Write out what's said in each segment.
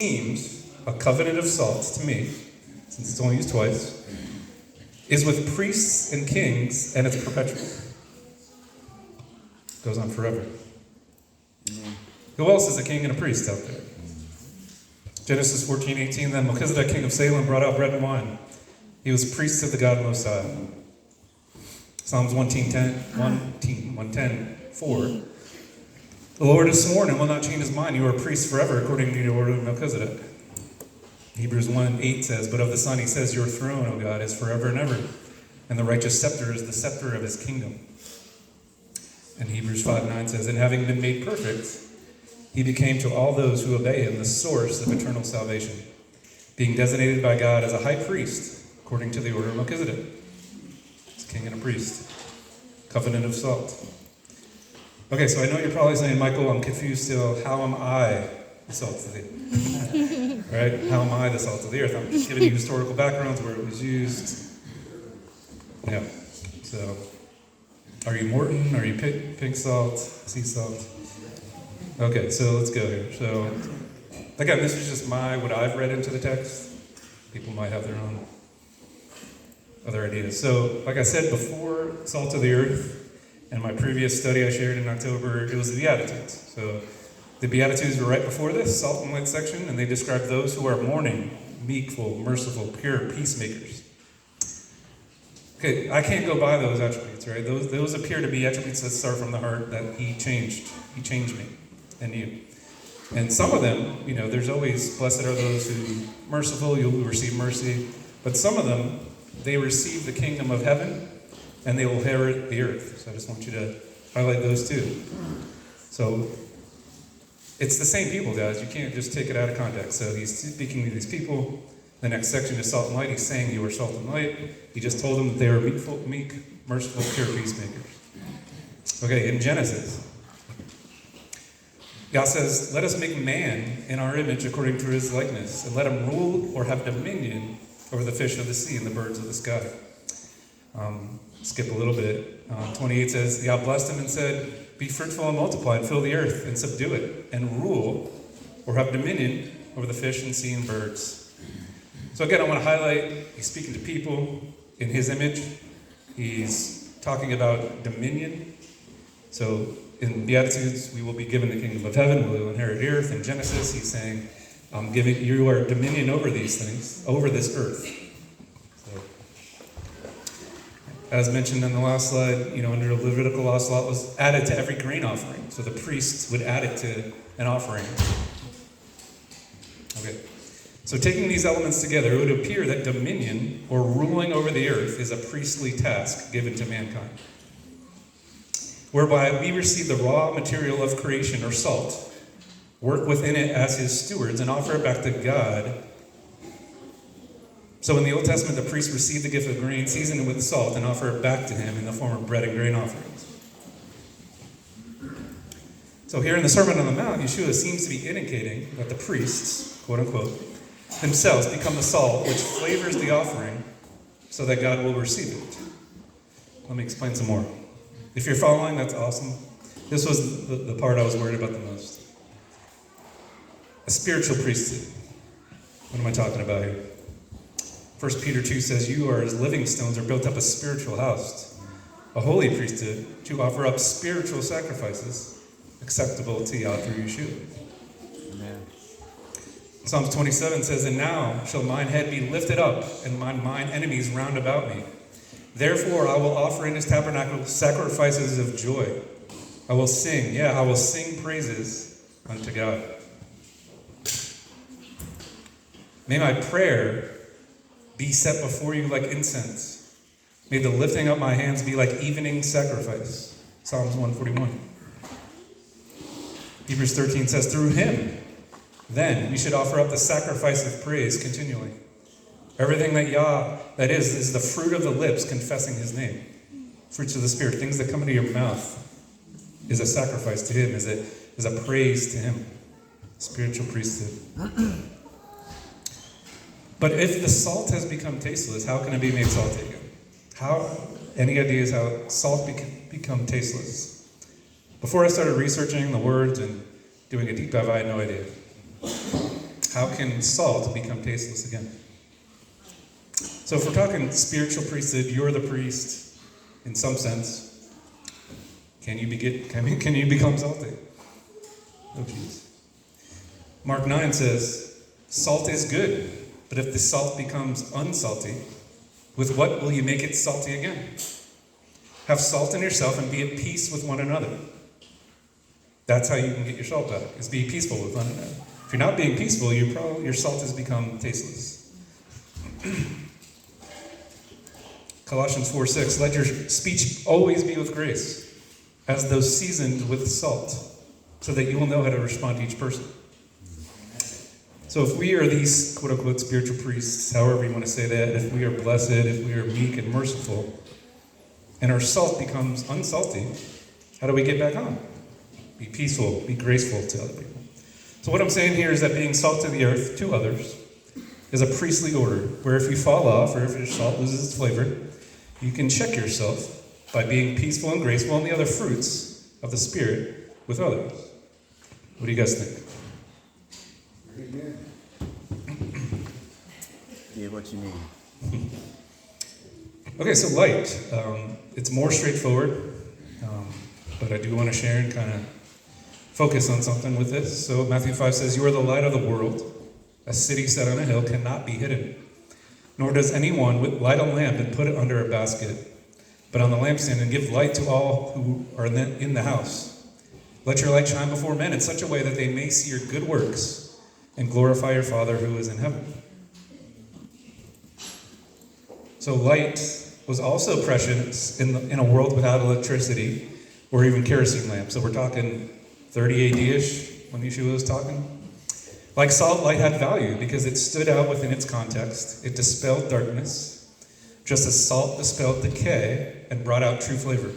seems a covenant of salt to me, since it's only used twice, is with priests and kings, and it's perpetual. Goes on forever. Who else is a king and a priest out there? Genesis 14:18, then Melchizedek, king of Salem, brought out bread and wine. He was priest of the God Most High. Psalms 110:4. The Lord has sworn and will not change his mind. You are a priest forever, according to the order of Melchizedek. Hebrews 1:8 says, but of the Son he says, your throne, O God, is forever and ever, and the righteous scepter is the scepter of his kingdom. And Hebrews 5:9 says, and having been made perfect, he became to all those who obey him the source of eternal salvation, being designated by God as a high priest, according to the order of Melchizedek. It's a king and a priest. Covenant of salt. Okay, so I know you're probably saying, Michael, I'm confused still. How am I the salt of the earth? Right? How am I the salt of the earth? I'm just giving you historical backgrounds where it was used. Yeah. So, are you Morton? Are you pink salt? Sea salt? Okay, so let's go here. So, again, this is just what I've read into the text. People might have their own other ideas. So, like I said before, salt of the earth, and my previous study I shared in October, it was the Beatitudes. So, the Beatitudes were right before this, salt and light section, and they describe those who are mourning, meekful, merciful, pure, peacemakers. Okay, I can't go by those attributes, right? Those appear to be attributes that start from the heart that He changed me and you. And some of them, there's always, blessed are those who merciful, you'll receive mercy. But some of them, they receive the kingdom of heaven, and they will inherit the earth. So I just want you to highlight those two. So it's the same people, guys. You can't just take it out of context. So he's speaking to these people. The next section is salt and light. He's saying you are salt and light. He just told them that they were meek, merciful, pure peacemakers. Okay, in Genesis, God says, let us make man in our image according to his likeness, and let him rule or have dominion over the fish of the sea and the birds of the sky. Skip a little bit. 28 says, God blessed him and said, be fruitful and multiply and fill the earth and subdue it and rule or have dominion over the fish and sea and birds. So again, I want to highlight, he's speaking to people in his image. He's talking about dominion. So in Beatitudes, we will be given the kingdom of heaven. We will inherit the earth. In Genesis, he's saying, I'm giving you our dominion over these things, over this earth. So, as mentioned on the last slide, under the Levitical law, salt was added to every grain offering. So the priests would add it to an offering. Okay. So taking these elements together, it would appear that dominion, or ruling over the earth, is a priestly task given to mankind, whereby we receive the raw material of creation, or salt, work within it as his stewards, and offer it back to God. So in the Old Testament, the priest received the gift of grain, seasoned it with salt, and offer it back to him in the form of bread and grain offerings. So here in the Sermon on the Mount, Yeshua seems to be indicating that the priests, quote unquote, themselves become the salt which flavors the offering so that God will receive it. Let me explain some more. If you're following, that's awesome. This was the part I was worried about the most. A spiritual priesthood. What am I talking about here? 1 Peter 2 says, you are as living stones are built up a spiritual house, a holy priesthood to offer up spiritual sacrifices acceptable to Yah through Yeshua. Amen. Psalms 27 says, and now shall mine head be lifted up, and mine enemies round about me. Therefore I will offer in his tabernacle sacrifices of joy. I will sing praises unto God. May my prayer be set before you like incense. May the lifting up my hands be like evening sacrifice. Psalms 141. Hebrews 13 says, through him, then we should offer up the sacrifice of praise continually. Everything that is the fruit of the lips confessing his name. Fruits of the Spirit, things that come into your mouth, is a sacrifice to him, is a praise to him. Spiritual priesthood. But if the salt has become tasteless, how can it be made salty again? Any ideas how salt can become tasteless? Before I started researching the words and doing a deep dive, I had no idea. how can salt become tasteless again? So if we're talking spiritual priesthood, you're the priest in some sense. Can you become salty? Oh, jeez. Mark 9 says, salt is good, but if the salt becomes unsalty, with what will you make it salty again? Have salt in yourself and be at peace with one another. That's how you can get your salt back, is be peaceful with one another. If you're not being peaceful, your salt has become tasteless. Colossians 4:6, let your speech always be with grace, as though seasoned with salt, so that you will know how to respond to each person. So if we are these quote-unquote spiritual priests, however you want to say that, if we are blessed, if we are meek and merciful, and our salt becomes unsalty, how do we get back on? Be peaceful, be graceful to other people. So what I'm saying here is that being salt to the earth, to others, is a priestly order, where if you fall off, or if your salt loses its flavor, you can check yourself by being peaceful and graceful and the other fruits of the Spirit with others. What do you guys think? Very good. Get what you need. Okay, so light. It's more straightforward, but I do want to share and kind of focus on something with this. So Matthew 5 says, you are the light of the world. A city set on a hill cannot be hidden. Nor does anyone light a lamp and put it under a basket, but on the lampstand, and give light to all who are in the house. Let your light shine before men in such a way that they may see your good works and glorify your Father who is in heaven. So light was also precious in a world without electricity or even kerosene lamps. So we're talking 30 AD-ish when Yeshua was talking. Like salt, light had value because it stood out within its context. It dispelled darkness, just as salt dispelled decay and brought out true flavor.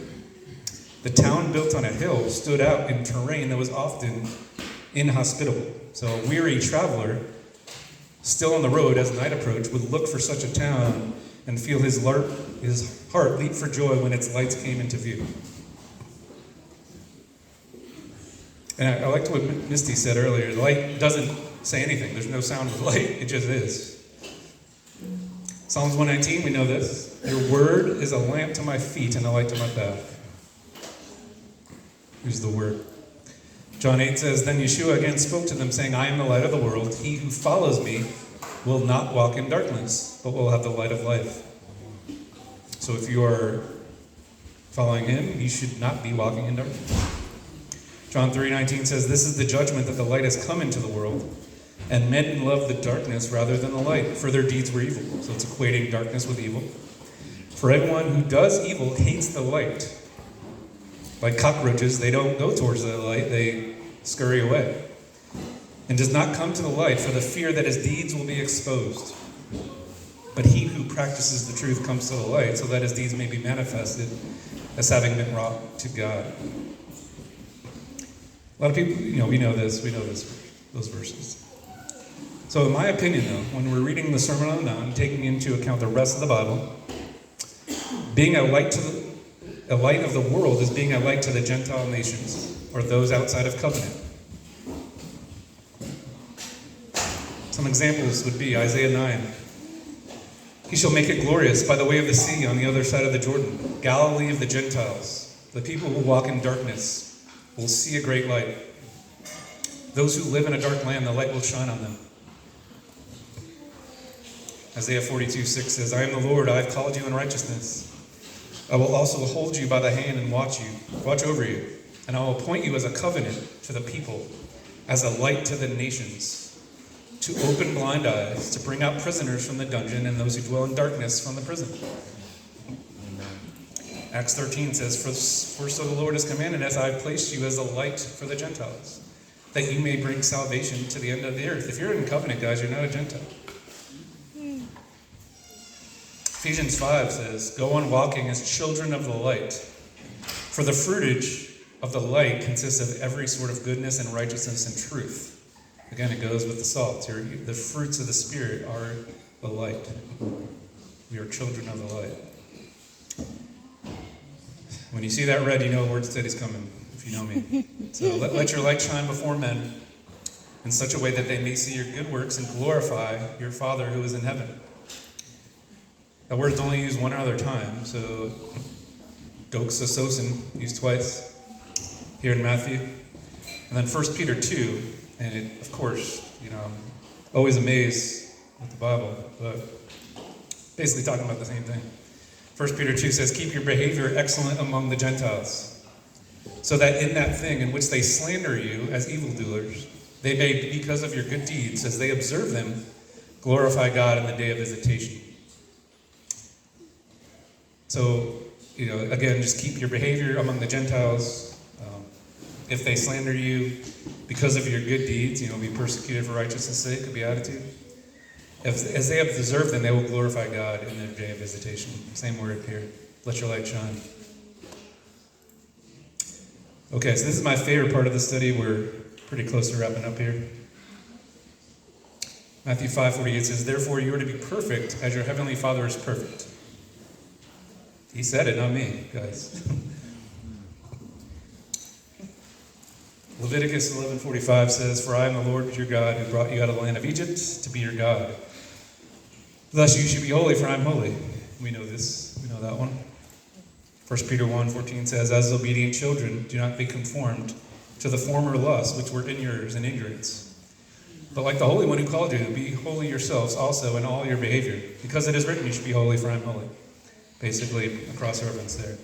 The town built on a hill stood out in terrain that was often inhospitable. So a weary traveler, still on the road as night approached, would look for such a town and feel his heart leap for joy when its lights came into view. And I liked what Misty said earlier. Light doesn't say anything. There's no sound with light. It just is. Psalms 119, we know this. Your word is a lamp to my feet and a light to my path. Here's the word. John 8 says, then Yeshua again spoke to them, saying, I am the light of the world. He who follows me will not walk in darkness, but will have the light of life. So if you are following him, you should not be walking in darkness. John 3:19 says, this is the judgment that the light has come into the world, and men love the darkness rather than the light, for their deeds were evil. So it's equating darkness with evil. For everyone who does evil hates the light. Like cockroaches, they don't go towards the light, they scurry away. And does not come to the light for the fear that his deeds will be exposed. But he who practices the truth comes to the light, so that his deeds may be manifested as having been wrought to God. A lot of people, we know those verses. So in my opinion, though, when we're reading the Sermon on the Mount, taking into account the rest of the Bible, being a light of the world is being a light to the Gentile nations, or those outside of covenant. Some examples would be Isaiah 9. He shall make it glorious by the way of the sea on the other side of the Jordan, Galilee of the Gentiles. The people who walk in darkness will see a great light. Those who live in a dark land, the light will shine on them. Isaiah 42:6 says, I am the Lord, I have called you in righteousness. I will also hold you by the hand and watch over you. And I will appoint you as a covenant to the people, as a light to the nations, to open blind eyes, to bring out prisoners from the dungeon and those who dwell in darkness from the prison. Acts 13 says, For so the Lord has commanded us, I have placed you as a light for the Gentiles, that you may bring salvation to the end of the earth. If you're in covenant, guys, you're not a Gentile. Ephesians 5 says, Go on walking as children of the light. For the fruitage of the light consists of every sort of goodness and righteousness and truth. Again, it goes with the salt. The fruits of the Spirit are the light. We are children of the light. When you see that red, you know Word Study's coming, if you know me. So let your light shine before men, in such a way that they may see your good works and glorify your Father who is in heaven. That word's only used one other time, so doxasosin used twice here in Matthew. And then 1 Peter 2, and it, of course, I'm always amazed with the Bible, but basically talking about the same thing. 1 Peter 2 says, keep your behavior excellent among the Gentiles, so that in that thing in which they slander you as evildoers, they may, because of your good deeds, as they observe them, glorify God in the day of visitation. So, again, just keep your behavior among the Gentiles. If they slander you because of your good deeds, be persecuted for righteousness' sake, a beatitude. As they observe them, they will glorify God in their day of visitation. Same word here. Let your light shine. Okay, so this is my favorite part of the study. We're pretty close to wrapping up here. Matthew 5:48 says, therefore you are to be perfect as your heavenly Father is perfect. He said it, not me, guys. Leviticus 11:45 says, for I am the Lord your God who brought you out of the land of Egypt to be your God. Thus you should be holy, for I am holy. We know this. We know that one. 1 Peter 1:14 says, as obedient children, do not be conformed to the former lusts which were in yours in ignorance. But like the Holy One who called you, be holy yourselves also in all your behavior, because it is written, you should be holy, for I am holy. Basically, a cross-reference there.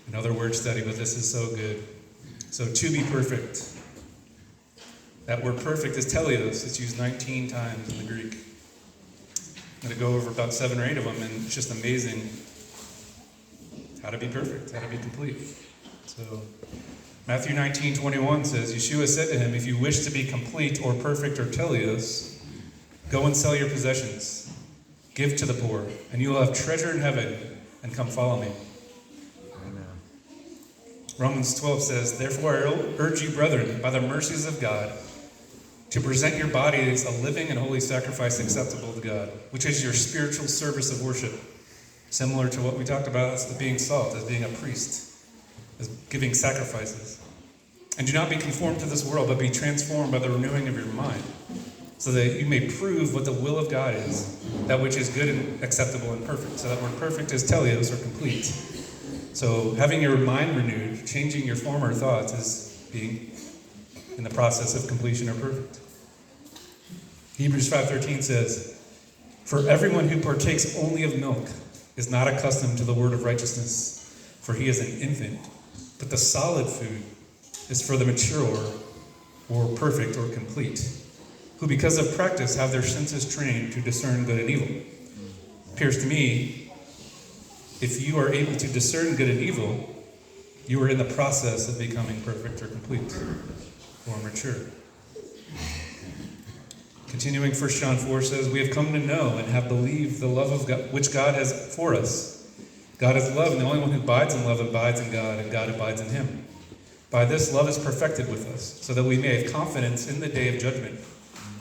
Another word study, but this is so good. So, to be perfect. That word perfect is teleos. It's used 19 times in the Greek. I'm going to go over about 7 or 8 of them, and it's just amazing how to be perfect, how to be complete. So, Matthew 19:21 says, Yeshua said to him, if you wish to be complete or perfect or teleos, go and sell your possessions. Give to the poor, and you will have treasure in heaven, and come follow me. Amen. Romans 12 says, therefore I urge you, brethren, by the mercies of God, to present your bodies a living and holy sacrifice acceptable to God, which is your spiritual service of worship. Similar to what we talked about as being salt, as being a priest, as giving sacrifices. And do not be conformed to this world, but be transformed by the renewing of your mind, so that you may prove what the will of God is, that which is good and acceptable and perfect. So that word perfect is teleos, or complete. So having your mind renewed, changing your former thoughts, is being in the process of completion or perfect. Hebrews 5:13 says, for everyone who partakes only of milk is not accustomed to the word of righteousness, for he is an infant. But the solid food is for the mature, or perfect, or complete, who because of practice have their senses trained to discern good and evil. It appears to me, if you are able to discern good and evil, you are in the process of becoming perfect or complete or mature. Continuing, 1 John 4 says, we have come to know and have believed the love of God, which God has for us. God is love, and the only one who abides in love abides in God, and God abides in him. By this, love is perfected with us, so that we may have confidence in the day of judgment.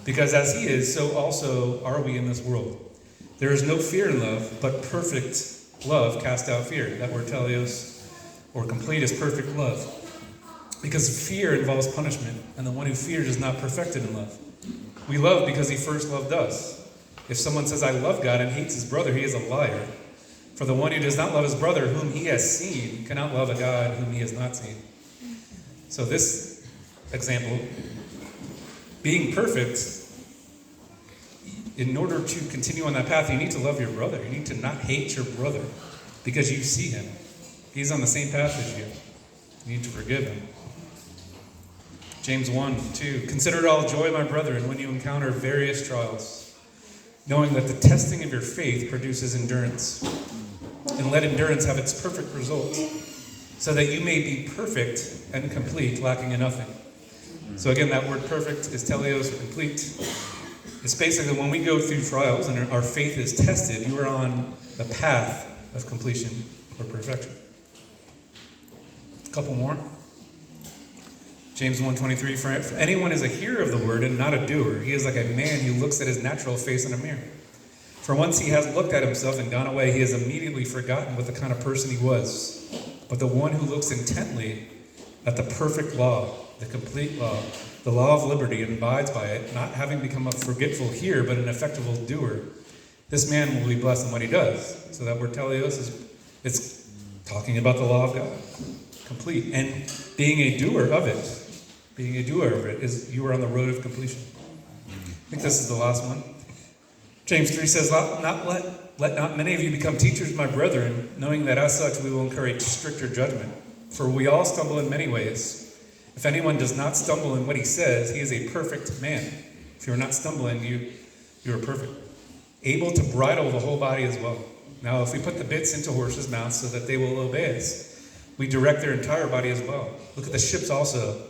Because as he is, so also are we in this world. There is no fear in love, but perfect love casts out fear. That word teleos, or complete, is perfect love. Because fear involves punishment, and the one who fears is not perfected in love. We love because he first loved us. If someone says, I love God, and hates his brother, he is a liar. For the one who does not love his brother, whom he has seen, cannot love a God whom he has not seen. So this example, being perfect, in order to continue on that path, you need to love your brother. You need to not hate your brother because you see him. He's on the same path as you. You need to forgive him. James 1:2, consider it all joy, my brethren, when you encounter various trials, knowing that the testing of your faith produces endurance. And let endurance have its perfect result, so that you may be perfect and complete, lacking in nothing. So again, that word perfect is teleos, or complete. It's basically when we go through trials and our faith is tested, you are on the path of completion or perfection. A couple more. James 1:23, for if anyone is a hearer of the word and not a doer, he is like a man who looks at his natural face in a mirror. For once he has looked at himself and gone away, he has immediately forgotten what the kind of person he was. But the one who looks intently at the perfect law, the complete law, the law of liberty, and abides by it, not having become a forgetful hearer, but an effective doer, this man will be blessed in what he does. So that word teleos it's talking about the law of God, complete. And being a doer of it is you are on the road of completion. I think this is the last one. James 3 says, let not many of you become teachers, my brethren, knowing that as such we will incur a stricter judgment. For we all stumble in many ways. If anyone does not stumble in what he says, he is a perfect man. If you are not stumbling, you are perfect. Able to bridle the whole body as well. Now, if we put the bits into horses' mouths so that they will obey us, we direct their entire body as well. Look at the ships also.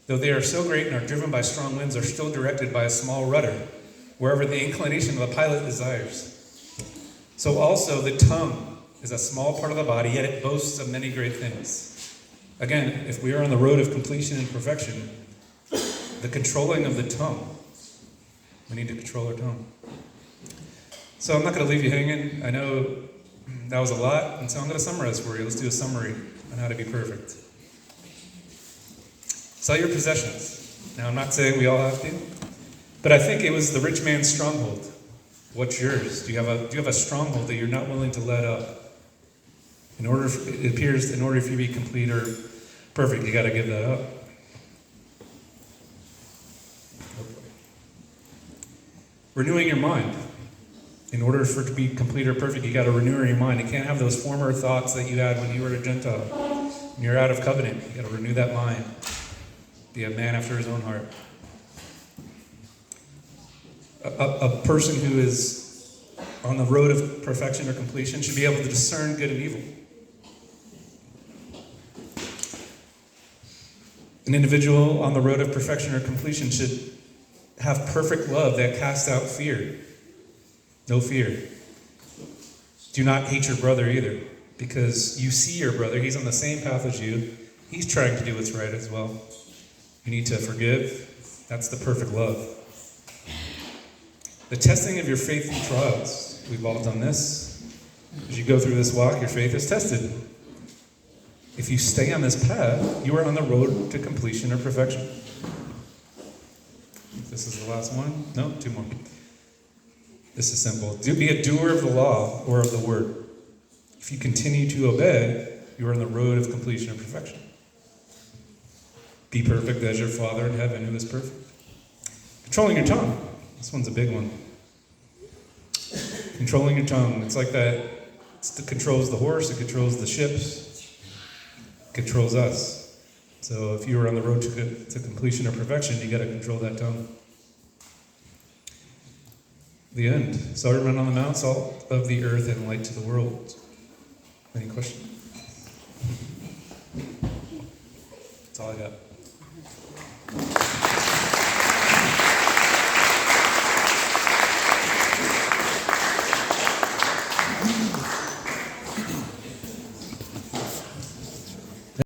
Though they are so great and are driven by strong winds, are still directed by a small rudder, wherever the inclination of the pilot desires. So also the tongue is a small part of the body, yet it boasts of many great things. Again, if we are on the road of completion and perfection, the controlling of the tongue, we need to control our tongue. So I'm not going to leave you hanging. I know that was a lot, and so I'm going to summarize for you. Let's do a summary on how to be perfect. Sell your possessions. Now, I'm not saying we all have to, but I think it was the rich man's stronghold. What's yours? Do you have a stronghold that you're not willing to let up? It appears in order for you to be complete or perfect, you got to give that up. Renewing your mind. In order for it to be complete or perfect, you got to renew your mind. You can't have those former thoughts that you had when you were a Gentile. When you're out of covenant, you got to renew that mind. Be a man after his own heart. A person who is on the road of perfection or completion should be able to discern good and evil. An individual on the road of perfection or completion should have perfect love that casts out fear. No fear. Do not hate your brother either, because you see your brother. He's on the same path as you. He's trying to do what's right as well. You need to forgive. That's the perfect love. The testing of your faith through trials. We've all done this. As you go through this walk, your faith is tested. If you stay on this path, you are on the road to completion or perfection. This is the last one. No, two more. This is simple. Be a doer of the law or of the word. If you continue to obey, you are on the road of completion and perfection. Be perfect as your Father in heaven who is perfect. Controlling your tongue. This one's a big one. Controlling your tongue. It's like that. It controls the horse. It controls the ships. It controls us. So if you are on the road to completion or perfection, you got to control that tongue. The end. Sermon on the Mount, salt of the earth and light to the world. Any questions? That's all I got.